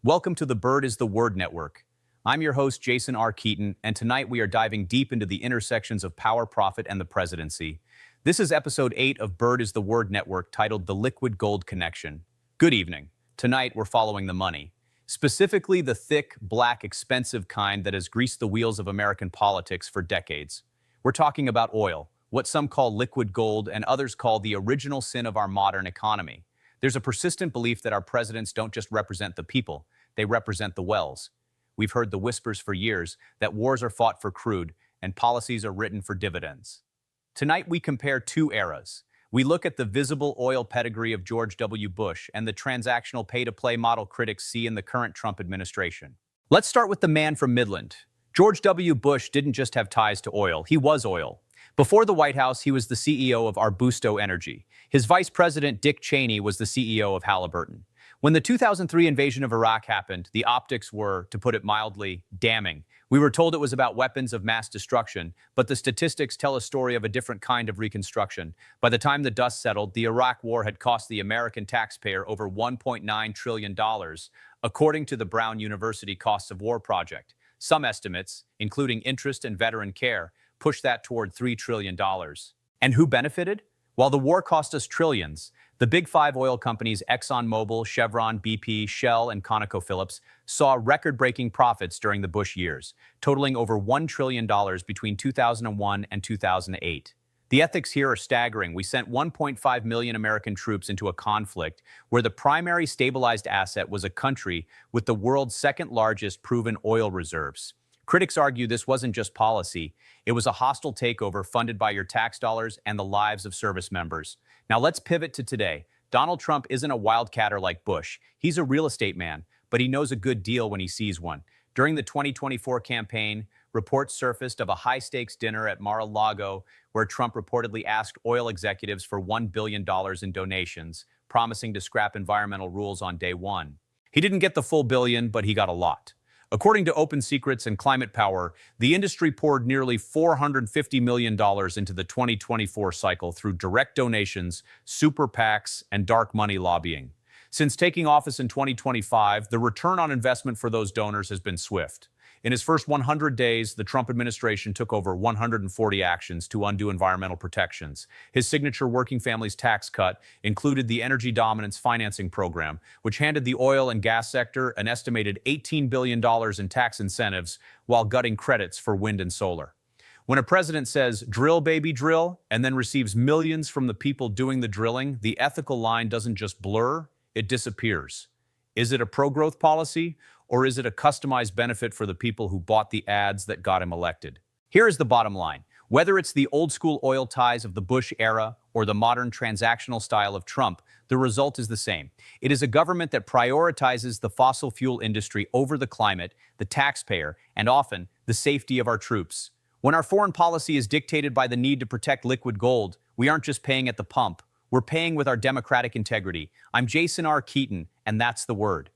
Welcome to the Bird is the Word Network. I'm your host, Jason R. Keeton, and tonight we are diving deep into the intersections of power, profit, and the presidency. This is episode 8 of Bird is the Word Network, titled The Liquid Gold Connection. Good evening. Tonight we're following the money. Specifically the thick, black, expensive kind that has greased the wheels of American politics for decades. We're talking about oil, what some call liquid gold and others call the original sin of our modern economy. There's a persistent belief that our presidents don't just represent the people, they represent the wells. We've heard the whispers for years that wars are fought for crude and policies are written for dividends. Tonight we compare two eras. We look at the visible oil pedigree of George W. Bush and the transactional pay-to-play model critics see in the current Trump administration. Let's start with the man from Midland. George W. Bush didn't just have ties to oil, he was oil. Before the White House, he was the CEO of Arbuso Energy. His vice president, Dick Cheney, was the CEO of Halliburton. When the 2003 invasion of Iraq happened, the optics were, to put it mildly, damning. We were told it was about weapons of mass destruction, but the statistics tell a story of a different kind of reconstruction. By the time the dust settled, the Iraq War had cost the American taxpayer over $1.9 trillion, according to the Brown University Costs of War project. Some estimates, including interest and veteran care, push that toward $3 trillion. And who benefited? While the war cost us trillions, the big five oil companies ExxonMobil, Chevron, BP, Shell, and ConocoPhillips saw record-breaking profits during the Bush years, totaling over $1 trillion between 2001 and 2008. The ethics here are staggering. We sent 1.5 million American troops into a conflict where the primary stabilized asset was a country with the world's second-largest proven oil reserves. Critics argue this wasn't just policy, it was a hostile takeover funded by your tax dollars and the lives of service members. Now let's pivot to today. Donald Trump isn't a wildcatter like Bush. He's a real estate man, but he knows a good deal when he sees one. During the 2024 campaign, reports surfaced of a high-stakes dinner at Mar-a-Lago where Trump reportedly asked oil executives for $1 billion in donations, promising to scrap environmental rules on day one. He didn't get the full billion, but he got a lot. According to Open Secrets and Climate Power, the industry poured nearly $450 million into the 2024 cycle through direct donations, super PACs, and dark money lobbying. Since taking office in 2025, the return on investment for those donors has been swift. In his first 100 days, the Trump administration took over 140 actions to undo environmental protections. His signature working families tax cut included the Energy Dominance Financing Program, which handed the oil and gas sector an estimated $18 billion in tax incentives while gutting credits for wind and solar. When a president says, "Drill, baby, drill," and then receives millions from the people doing the drilling, the ethical line doesn't just blur, it disappears. Is it a pro-growth policy, or is it a customized benefit for the people who bought the ads that got him elected? Here is the bottom line. Whether it's the old-school oil ties of the Bush era or the modern transactional style of Trump, the result is the same. It is a government that prioritizes the fossil fuel industry over the climate, the taxpayer, and often the safety of our troops. When our foreign policy is dictated by the need to protect liquid gold, we aren't just paying at the pump. We're paying with our democratic integrity. I'm Jason R. Keeton, and that's the word.